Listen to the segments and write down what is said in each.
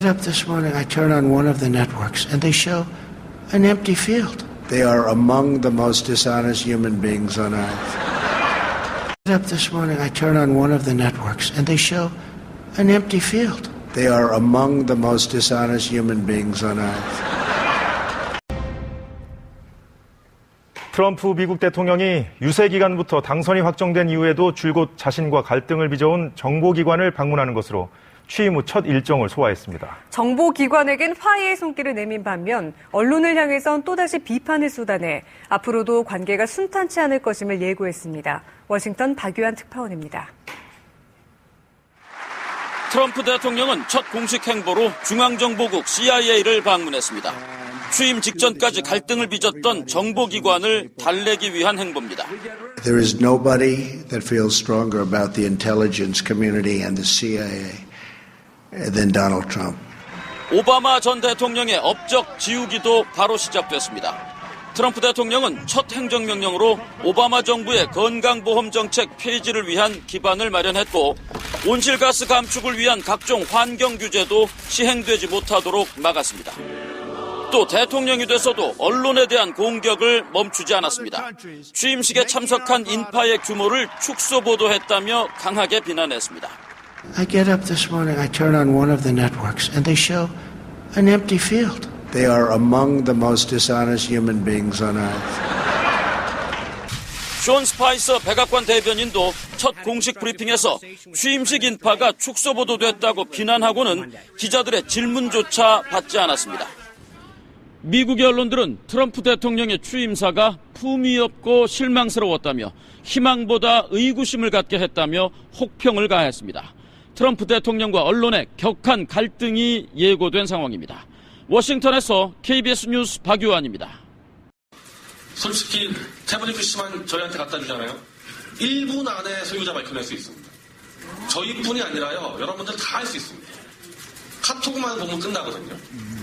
Up this morning, I turn on one of the networks, and they show an empty field. They are among the most dishonest human beings on earth. Up this morning, I turn on one of the networks, and they show an empty field. They are among the most dishonest human beings on earth. 트럼프 미국 대통령이 유세 기간부터 당선이 확정된 이후에도 줄곧 자신과 갈등을 빚어온 정보기관을 방문하는 것으로 취임 후 첫 일정을 소화했습니다. 정보기관에겐 화해의 손길을 내민 반면 언론을 향해선 또다시 비판을 쏟아내 앞으로도 관계가 순탄치 않을 것임을 예고했습니다. 워싱턴 박유한 특파원입니다. 트럼프 대통령은 첫 공식 행보로 중앙정보국 CIA를 방문했습니다. 취임 직전까지 갈등을 빚었던 정보기관을 달래기 위한 행보입니다. There is nobody that feels stronger about the intelligence community and the CIA than Donald Trump. 오바마 전 대통령의 업적 지우기도 바로 시작됐습니다. 트럼프 대통령은 첫 행정명령으로 오바마 정부의 건강보험 정책 폐지를 위한 기반을 마련했고 온실가스 감축을 위한 각종 환경 규제도 시행되지 못하도록 막았습니다. 또 대통령이 돼서도 언론에 대한 공격을 멈추지 않았습니다. 취임식에 참석한 인파의 규모를 축소 보도했다며 강하게 비난했습니다. I get up this morning, I turn on one of the networks, and they show an empty field. They are among the most dishonest human beings on earth. 숀 스파이서 백악관 대변인도 첫 공식 브리핑에서 취임식 인파가 축소 보도됐다고 비난하고는 기자들의 질문조차 받지 않았습니다. 미국의 언론들은 트럼프 대통령의 취임사가 품위 없고 실망스러웠다며 희망보다 의구심을 갖게 했다며 혹평을 가했습니다. 트럼프 대통령과 언론의 격한 갈등이 예고된 상황입니다. 워싱턴에서 KBS 뉴스 박유한입니다. 솔직히 태블릿 PC만 저희한테 갖다 주잖아요. 1분 안에 소유자 밝혀낼 수 있습니다. 저희뿐이 아니라요. 여러분들 다 할 수 있습니다. 카톡만 보면 끝나거든요.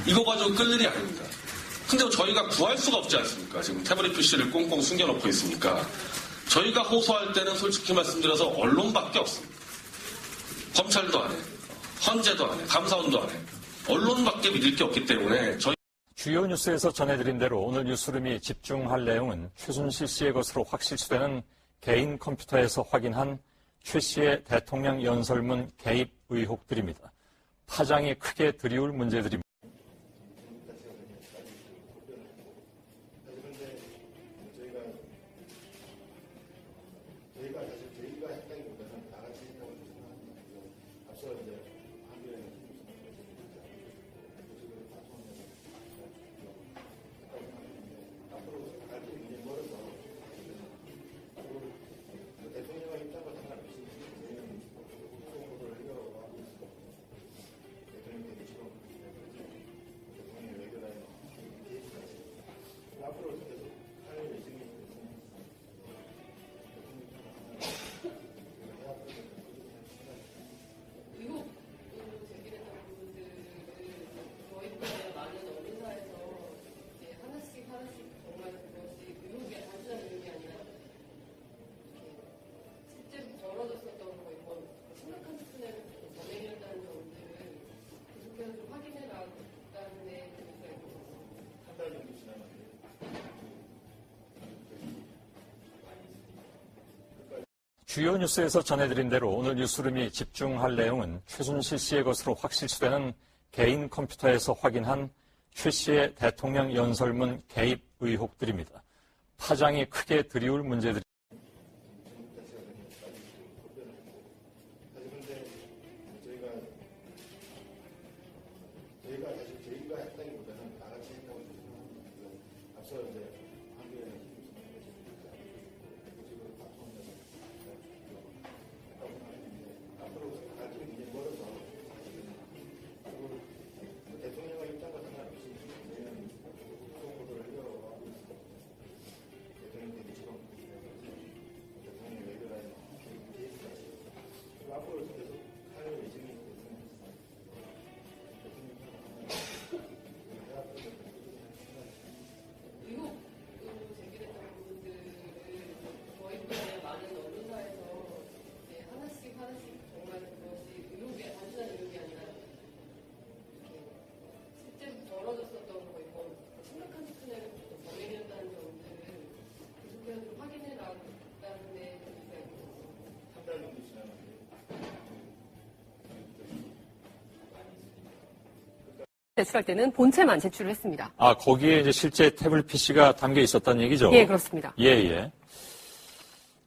이거 가지고 끌 일이 아닙니다. 근데 저희가 구할 수가 없지 않습니까? 지금 태블릿 PC를 꽁꽁 숨겨놓고 있으니까 저희가 호소할 때는 솔직히 말씀드려서 언론밖에 없습니다. 검찰도 안 해, 헌재도 안 해, 감사원도 안 해. 언론밖에 믿을 게 없기 때문에 주요 뉴스에서 전해드린 대로 오늘 뉴스룸이 집중할 내용은 최순실 씨의 것으로 확실시되는 개인 컴퓨터에서 확인한 최 씨의 대통령 연설문 개입 의혹들입니다. 파장이 크게 드리울 문제들입니다. 주요 뉴스에서 전해드린 대로 오늘 뉴스룸이 집중할 내용은 최순실 씨의 것으로 확실시되는 개인 컴퓨터에서 확인한 최 씨의 대통령 연설문 개입 의혹들입니다. 파장이 크게 드리울 문제들입니다. 제출할 때는 본체만 제출을 했습니다. 아, 거기에 이제 실제 태블릿 PC가 담겨 있었다는 얘기죠? 예, 그렇습니다. 예.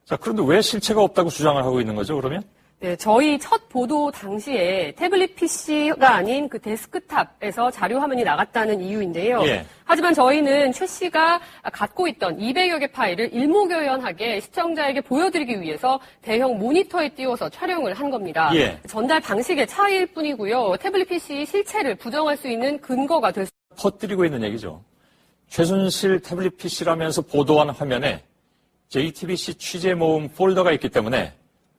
자, 그런데 왜 실체가 없다고 주장을 하고 있는 거죠, 그러면? 네, 저희 첫 보도 당시에 태블릿 PC가 아닌 그 데스크탑에서 자료 화면이 나갔다는 이유인데요. 예. 하지만 저희는 최 씨가 갖고 있던 200여 개 파일을 일목요연하게 시청자에게 보여드리기 위해서 대형 모니터에 띄워서 촬영을 한 겁니다. 예. 전달 방식의 차이일 뿐이고요. 태블릿 PC 실체를 부정할 수 있는 근거가 될 수 퍼뜨리고 있는 얘기죠. 최순실 태블릿 PC라면서 보도한 화면에 JTBC 취재 모음 폴더가 있기 때문에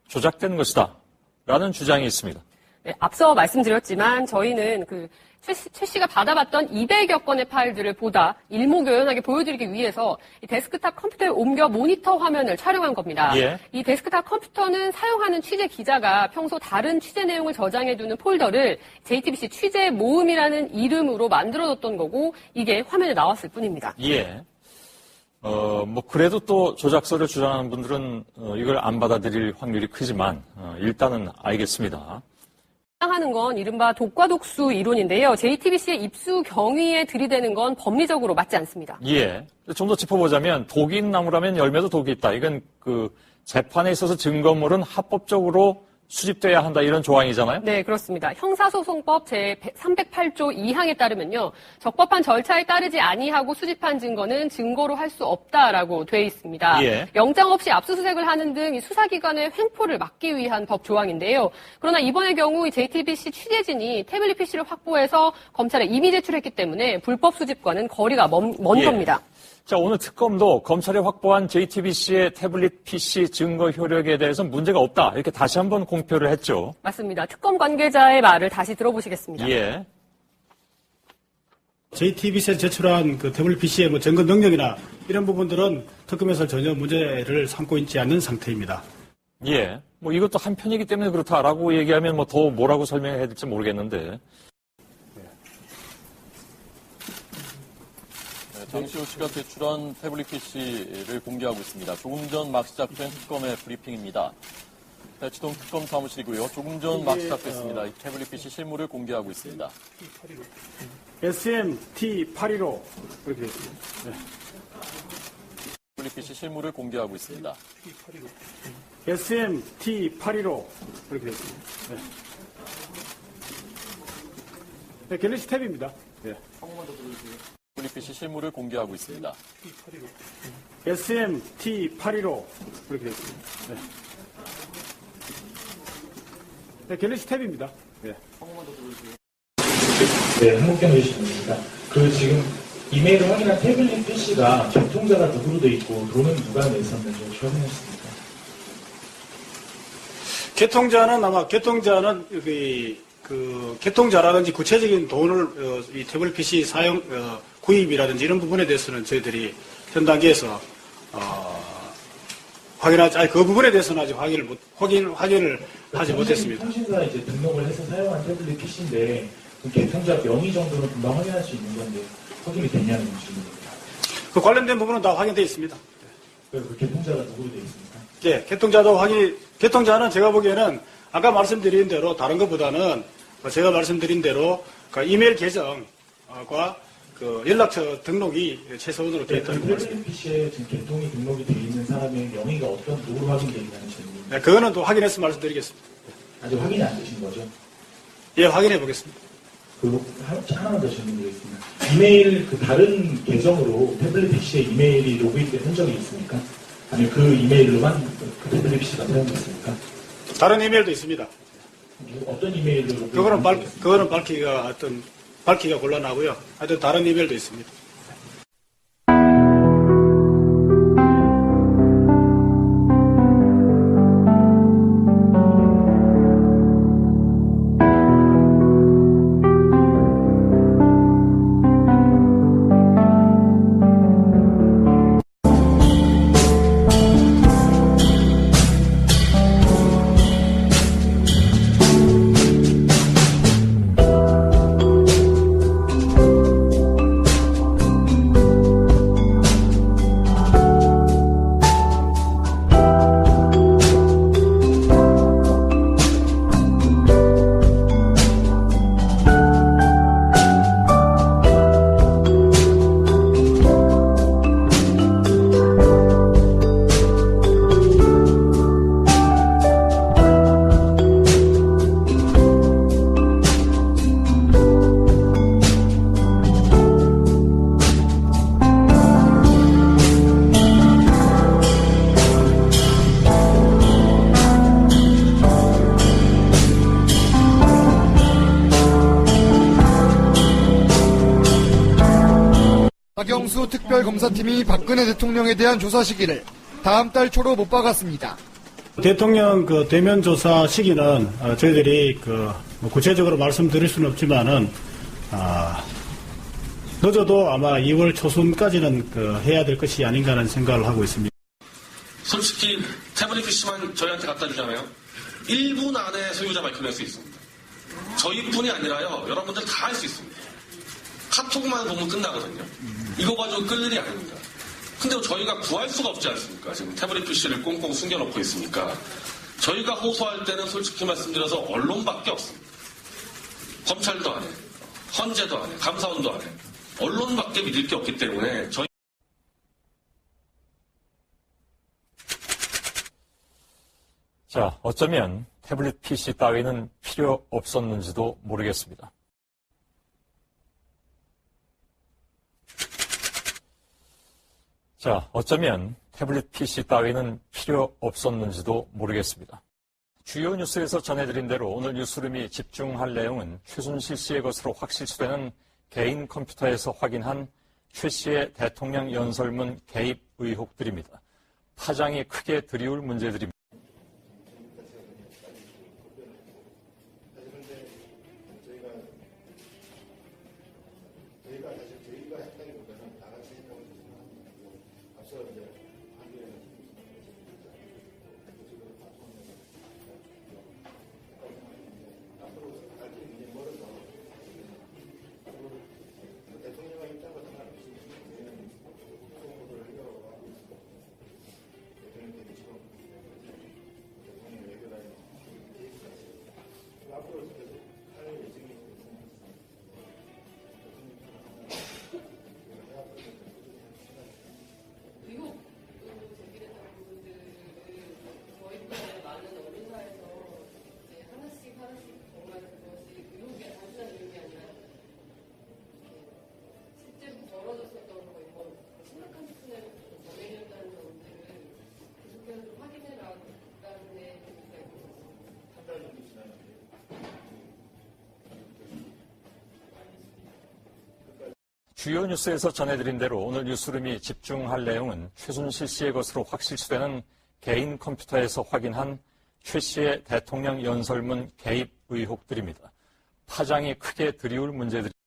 조작된 것이다 라는 주장이 있습니다. 네, 앞서 말씀드렸지만 저희는 최 씨가 받아봤던 200여 건의 파일들을 보다 일목요연하게 보여드리기 위해서 이 데스크탑 컴퓨터에 옮겨 모니터 화면을 촬영한 겁니다. 예. 이 데스크탑 컴퓨터는 사용하는 취재 기자가 평소 다른 취재 내용을 저장해두는 폴더를 JTBC 취재 모음이라는 이름으로 만들어뒀던 거고 이게 화면에 나왔을 뿐입니다. 예. 그래도 또 조작서를 주장하는 분들은 이걸 안 받아들일 확률이 크지만 일단은 알겠습니다. 하는 건 이른바 독과 독수 이론인데요. JTBC의 입수 경위에 들이대는 건 법리적으로 맞지 않습니다. 예. 좀 더 짚어보자면 독이 있는 나무라면 열매도 독이 있다. 이건 재판에 있어서 증거물은 합법적으로 수집돼야 한다 이런 조항이잖아요. 네, 그렇습니다. 형사소송법 제308조 2항에 따르면요. 적법한 절차에 따르지 아니하고 수집한 증거는 증거로 할 수 없다라고 돼 있습니다. 예. 영장 없이 압수수색을 하는 등 수사기관의 횡포를 막기 위한 법 조항인데요. 그러나 이번의 경우 JTBC 취재진이 태블릿 PC를 확보해서 검찰에 이미 제출했기 때문에 불법 수집과는 거리가 먼 예. 겁니다. 자, 오늘 특검도 검찰이 확보한 JTBC의 태블릿 PC 증거 효력에 대해서 문제가 없다. 이렇게 다시 한번 공표를 했죠. 맞습니다. 특검 관계자의 말을 다시 들어보시겠습니다. 예. JTBC에 제출한 그 태블릿 PC의 증거 능력이나 이런 부분들은 특검에서 전혀 문제를 삼고 있지 않는 상태입니다. 예. 이것도 한편이기 때문에 그렇다라고 얘기하면 더 뭐라고 설명해야 될지 모르겠는데. 장시호 씨가 제출한 태블릿 PC를 공개하고 있습니다. 조금 전 막 시작된 특검의 브리핑입니다. 대치동 특검 사무실이고요. 조금 전 막 시작됐습니다. 이 태블릿 PC 실물을 공개하고 있습니다. SMT815 그렇게 되어 있습니다. 네. 태블릿 PC 실물을 공개하고 있습니다. SMT815 그렇게 되어 있습니다. 네. 네, 갤럭시 탭입니다. 네. 태블릿 PC 실물을 공개하고 있습니다. SMT815 그렇게 되어 있습니다. 네. 네, 갤럭시 탭입니다. 네. 네, 한국경 의식입니다. 지금 이메일을 확인한 태블릿 PC가 개통자가 누구로 돼 있고 돈은 누가 냈었는지 혹시 확인했습니까? 개통자는 개통자라든지 구체적인 돈을 이 태블릿 PC 사용 구입이라든지 이런 부분에 대해서는 저희들이 현 단계에서 그 부분에 대해서는 아직 확인을 하지 못했습니다. 통신사에 이제 등록을 해서 사용한 태블릿 PC인데 개통자 명의 정도는 금방 확인할 수 있는 건데 확인이 됐냐는 질문입니다. 그 관련된 부분은 다 확인되어 있습니다. 그 개통자가 누구로 되어 있습니까? 예, 개통자는 제가 보기에는 아까 말씀드린 대로 다른 것보다는 제가 말씀드린 대로 그 이메일 계정과 그 연락처 등록이 최소한으로 되어 있다는 말씀. 태블릿 PC에 지금 개통이 등록이 되어 있는 사람의 명의가 어떤 누구로 확인되어 있냐는 질문입니다. 네, 그거는 또 확인해서 말씀드리겠습니다. 아직 확인이 안 되신 거죠? 예, 확인해 보겠습니다. 하나만 더 질문드리겠습니다. 이메일 다른 계정으로 태블릿 PC에 이메일이 로그인된 흔적이 있습니까? 아니면 그 이메일로만 그 태블릿 PC가 사용됐습니까? 다른 이메일도 있습니다. 어떤 이메일로? 그거는 밝히기가 곤란하고요. 하여튼 다른 이메일도 있습니다. 박영수 특별검사팀이 박근혜 대통령에 대한 조사 시기를 다음 달 초로 못 박았습니다. 대통령 대면 조사 시기는 저희들이 구체적으로 말씀드릴 수는 없지만은 늦어도 아마 2월 초순까지는 해야 될 것이 아닌가 하는 생각을 하고 있습니다. 솔직히 태블릿 PC만 저희한테 갖다 주잖아요. 1분 안에 소유자 밝혀낼 수 있습니다. 저희뿐이 아니라요. 여러분들 다 할 수 있습니다. 카톡만 보면 끝나거든요. 이거 가지고 끌 일이 아닙니다. 근데 저희가 구할 수가 없지 않습니까? 지금 태블릿 PC를 꽁꽁 숨겨놓고 있으니까. 저희가 호소할 때는 솔직히 말씀드려서 언론밖에 없습니다. 검찰도 안 해. 헌재도 안 해. 감사원도 안 해. 언론밖에 믿을 게 없기 때문에 저희 자, 어쩌면 태블릿 PC 따위는 필요 없었는지도 모르겠습니다. 자, 어쩌면 태블릿 PC 따위는 필요 없었는지도 모르겠습니다. 주요 뉴스에서 전해드린 대로 오늘 뉴스룸이 집중할 내용은 최순실 씨의 것으로 확실시되는 개인 컴퓨터에서 확인한 최 씨의 대통령 연설문 개입 의혹들입니다. 파장이 크게 드리울 문제들입니다. 주요 뉴스에서 전해드린 대로 오늘 뉴스룸이 집중할 내용은 최순실 씨의 것으로 확실시되는 개인 컴퓨터에서 확인한 최 씨의 대통령 연설문 개입 의혹들입니다. 파장이 크게 드리울 문제들입니다.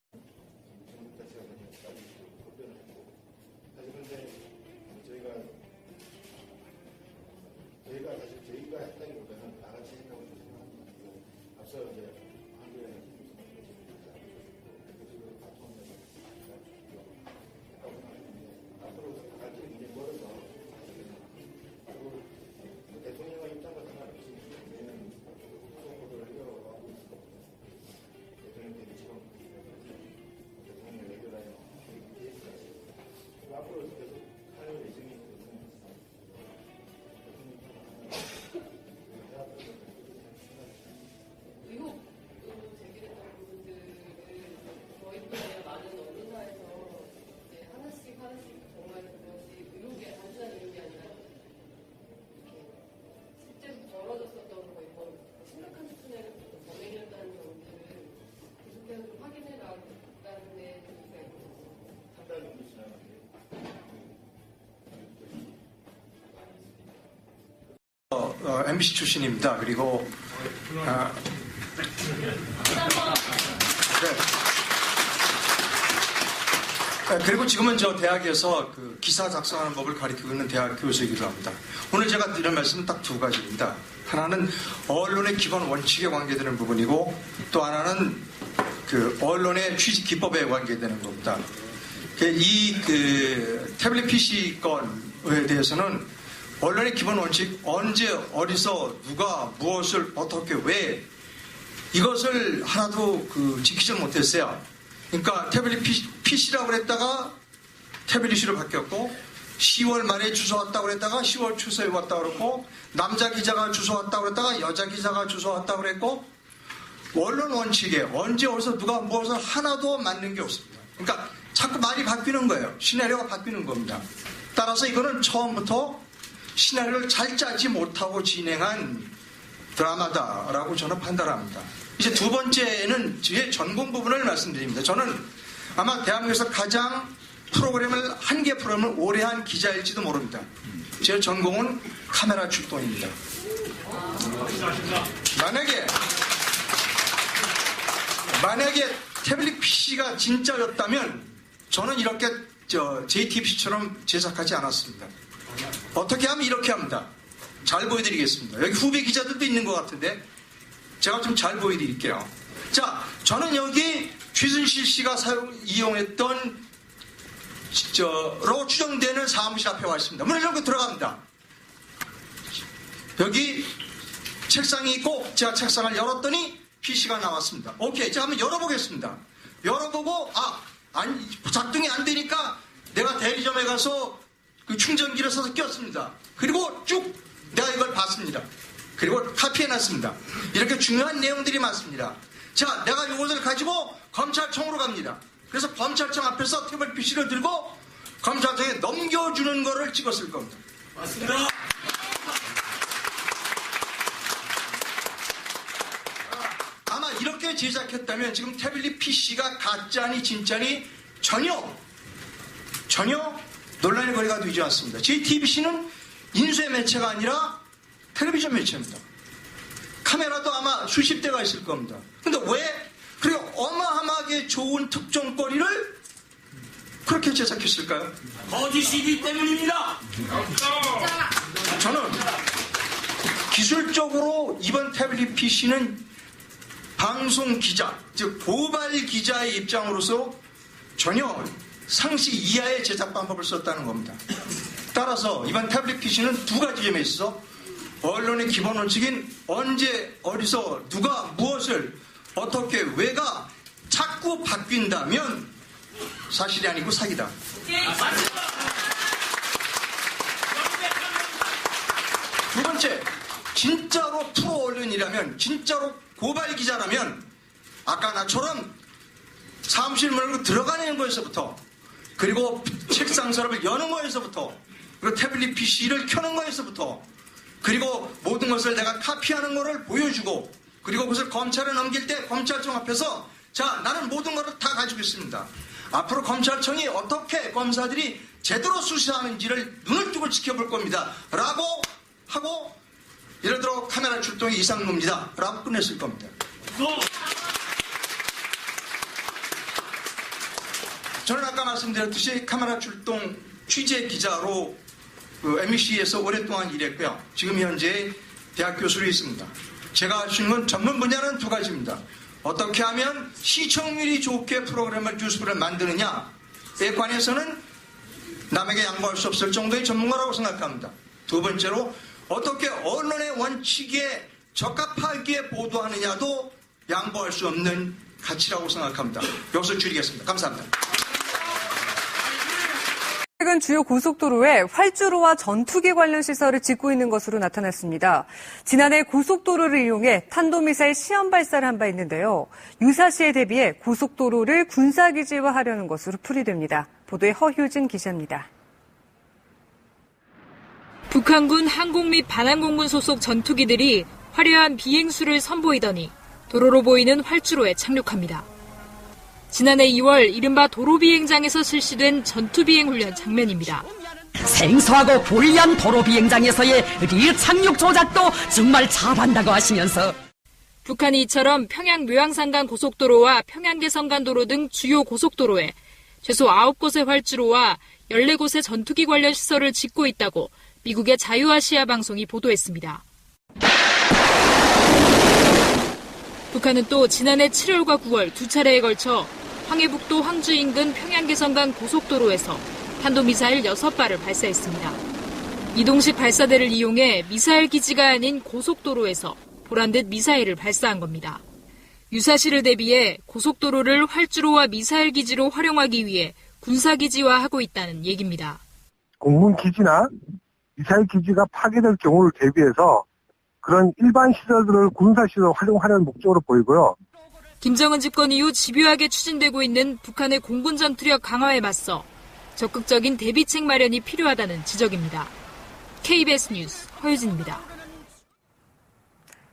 MBC 출신입니다. 그리고 그리고 지금은 저 대학에서 기사 작성하는 법을 가르치고 있는 대학 교수이기도 합니다. 오늘 제가 드릴 말씀은 딱 두 가지입니다. 하나는 언론의 기본 원칙에 관계되는 부분이고 또 하나는 언론의 취지 기법에 관계되는 겁니다. 이 태블릿 PC 건에 대해서는 언론의 기본 원칙, 언제, 어디서, 누가, 무엇을, 어떻게, 왜, 이것을 하나도 지키지 못했어요. 그러니까 태블릿 PC라고 그랬다가 태블릿으로 바뀌었고, 10월 말에 주소 왔다고 그랬다가 10월 초서에 왔다고 그랬고, 남자 기자가 주소 왔다고 그랬다가 여자 기자가 주소 왔다고 그랬고, 언론 원칙에 언제, 어디서, 누가, 무엇을 하나도 맞는 게 없습니다. 그러니까 자꾸 말이 바뀌는 거예요. 시나리오가 바뀌는 겁니다. 따라서 이거는 처음부터 시나리오를 잘 짜지 못하고 진행한 드라마다라고 저는 판단합니다. 이제 두 번째는 제 전공 부분을 말씀드립니다. 저는 아마 대한민국에서 가장 프로그램을 한 개 프로그램을 오래 한 기자일지도 모릅니다. 제 전공은 카메라 출동입니다. 만약에 태블릿 PC가 진짜였다면 저는 이렇게 JTBC처럼 제작하지 않았습니다. 어떻게 하면 이렇게 합니다. 잘 보여드리겠습니다. 여기 후배 기자들도 있는 것 같은데 제가 좀 잘 보여드릴게요. 자, 저는 여기 최순실 씨가 이용했던 로 추정되는 사무실 앞에 와 있습니다. 문을 열고 들어갑니다. 여기 책상이 있고 제가 책상을 열었더니 PC가 나왔습니다. 오케이, 제가 한번 열어보겠습니다. 열어보고 작동이 안 되니까 내가 대리점에 가서 그 충전기를 사서 꼈습니다. 그리고 쭉 내가 이걸 봤습니다. 그리고 카피해놨습니다. 이렇게 중요한 내용들이 많습니다. 자, 내가 이것을 가지고 검찰청으로 갑니다. 그래서 검찰청 앞에서 태블릿 PC를 들고 검찰청에 넘겨주는 거를 찍었을 겁니다. 맞습니다. 아마 이렇게 제작했다면 지금 태블릿 PC가 가짜니 진짜니 전혀 논란의 거리가 되지 않습니다. JTBC는 인쇄 매체가 아니라 텔레비전 매체입니다. 카메라도 아마 수십 대가 있을 겁니다. 근데 왜 그리고 어마어마하게 좋은 특종거리를 그렇게 제작했을까요? 거짓이기 때문입니다. 저는 기술적으로 이번 태블릿 PC는 방송 기자, 즉 고발 기자의 입장으로서 전혀 상시 이하의 제작 방법을 썼다는 겁니다. 따라서 이번 태블릿 PC는 두 가지 점에 있어 언론의 기본 원칙인 언제 어디서 누가 무엇을 어떻게 왜가 자꾸 바뀐다면 사실이 아니고 사기다. 두 번째, 진짜로 프로 언론이라면 진짜로 고발 기자라면 아까 나처럼 사무실 문을 들어가는 거에서부터 그리고 책상 서랍을 여는 거에서부터 그리고 태블릿 PC를 켜는 거에서부터 그리고 모든 것을 내가 카피하는 거를 보여주고 그리고 그것을 검찰에 넘길 때 검찰청 앞에서 자, 나는 모든 것을 다 가지고 있습니다. 앞으로 검찰청이 어떻게 검사들이 제대로 수사하는지를 눈을 뜨고 지켜볼 겁니다. 라고 하고 예를 들어 카메라 출동이 이상무입니다. 라고 끝냈을 겁니다. 저는 아까 말씀드렸듯이 카메라 출동 취재 기자로 MBC에서 오랫동안 일했고요. 지금 현재 대학 교수로 있습니다. 제가 할 수 있는 건 전문 분야는 두 가지입니다. 어떻게 하면 시청률이 좋게 프로그램을 뉴스를 만드느냐에 관해서는 남에게 양보할 수 없을 정도의 전문가라고 생각합니다. 두 번째로 어떻게 언론의 원칙에 적합하게 보도하느냐도 양보할 수 없는 가치라고 생각합니다. 여기서 줄이겠습니다. 감사합니다. 최근 주요 고속도로에 활주로와 전투기 관련 시설을 짓고 있는 것으로 나타났습니다. 지난해 고속도로를 이용해 탄도미사일 시험 발사를 한 바 있는데요. 유사시에 대비해 고속도로를 군사기지화하려는 것으로 풀이됩니다. 보도에 허효진 기자입니다. 북한군 항공 및 반항공군 소속 전투기들이 화려한 비행수를 선보이더니 도로로 보이는 활주로에 착륙합니다. 지난해 2월 이른바 도로비행장에서 실시된 전투비행 훈련 장면입니다. 생소하고 불리한 도로비행장에서의 리을 착륙 조작도 정말 잘한다고 하시면서 북한이 이처럼 평양 묘양산 고속도로와 평양개성 간 도로 등 주요 고속도로에 최소 9곳의 활주로와 14곳의 전투기 관련 시설을 짓고 있다고 미국의 자유아시아 방송이 보도했습니다. 북한은 또 지난해 7월과 9월 두 차례에 걸쳐 황해북도 황주 인근 평양개성 간 고속도로에서 탄도미사일 6발을 발사했습니다. 이동식 발사대를 이용해 미사일 기지가 아닌 고속도로에서 보란듯 미사일을 발사한 겁니다. 유사시를 대비해 고속도로를 활주로와 미사일 기지로 활용하기 위해 군사기지화하고 있다는 얘기입니다. 공군기지나 미사일 기지가 파괴될 경우를 대비해서 그런 일반 시설들을 군사시설로 활용하려는 목적으로 보이고요. 김정은 집권 이후 집요하게 추진되고 있는 북한의 공군 전투력 강화에 맞서 적극적인 대비책 마련이 필요하다는 지적입니다. KBS 뉴스 허유진입니다.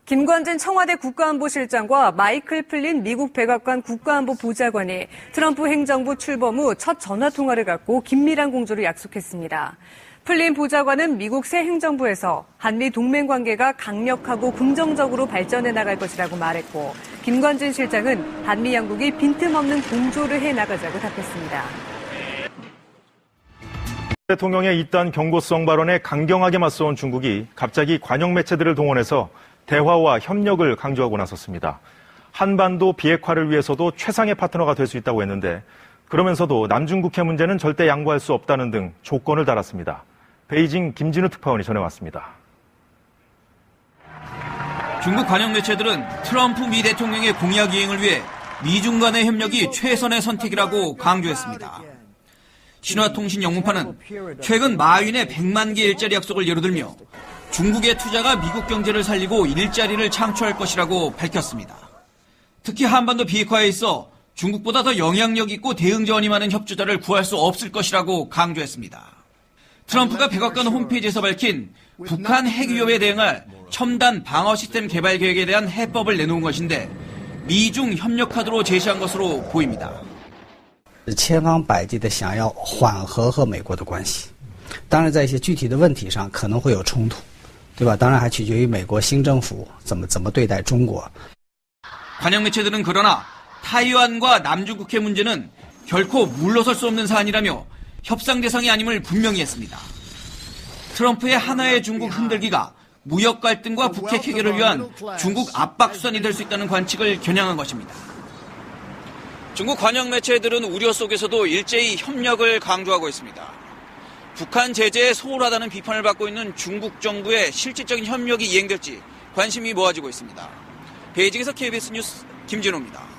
김관진 청와대 국가안보실장과 마이클 플린 미국 백악관 국가안보 보좌관이 트럼프 행정부 출범 후 첫 전화통화를 갖고 긴밀한 공조를 약속했습니다. 플린 보좌관은 미국 새 행정부에서 한미 동맹 관계가 강력하고 긍정적으로 발전해 나갈 것이라고 말했고, 김관진 실장은 한미 양국이 빈틈없는 공조를 해 나가자고 답했습니다. 대통령의 이딴 경고성 발언에 강경하게 맞서온 중국이 갑자기 관영 매체들을 동원해서 대화와 협력을 강조하고 나섰습니다. 한반도 비핵화를 위해서도 최상의 파트너가 될 수 있다고 했는데, 그러면서도 남중국해 문제는 절대 양보할 수 없다는 등 조건을 달았습니다. 베이징 김진우 특파원이 전해왔습니다. 중국 관영 매체들은 트럼프 미 대통령의 공약 이행을 위해 미중 간의 협력이 최선의 선택이라고 강조했습니다. 신화통신 영문파는 최근 마윈의 100만 개 일자리 약속을 예로 들며 중국의 투자가 미국 경제를 살리고 일자리를 창출할 것이라고 밝혔습니다. 특히 한반도 비핵화에 있어 중국보다 더 영향력 있고 대응 자원이 많은 협조자를 구할 수 없을 것이라고 강조했습니다. 트럼프가 백악관 홈페이지에서 밝힌 북한 핵 위협에 대응할 첨단 방어 시스템 개발 계획에 대한 해법을 내놓은 것인데 미중 협력 카드로 제시한 것으로 보입니다. 千方百计的想要缓和和美国的关系，当然在一些具体的问题上可能会有冲突，对吧？当然还取决于美国新政府怎么对待中国。 관영 매체들은 그러나 타이완과 남중국해 문제는 결코 물러설 수 없는 사안이라며 협상 대상이 아님을 분명히 했습니다. 트럼프의 하나의 중국 흔들기가 무역 갈등과 북핵 해결을 위한 중국 압박 수단이 될 수 있다는 관측을 겨냥한 것입니다. 중국 관영 매체들은 우려 속에서도 일제히 협력을 강조하고 있습니다. 북한 제재에 소홀하다는 비판을 받고 있는 중국 정부의 실질적인 협력이 이행될지 관심이 모아지고 있습니다. 베이징에서 KBS 뉴스 김진호입니다.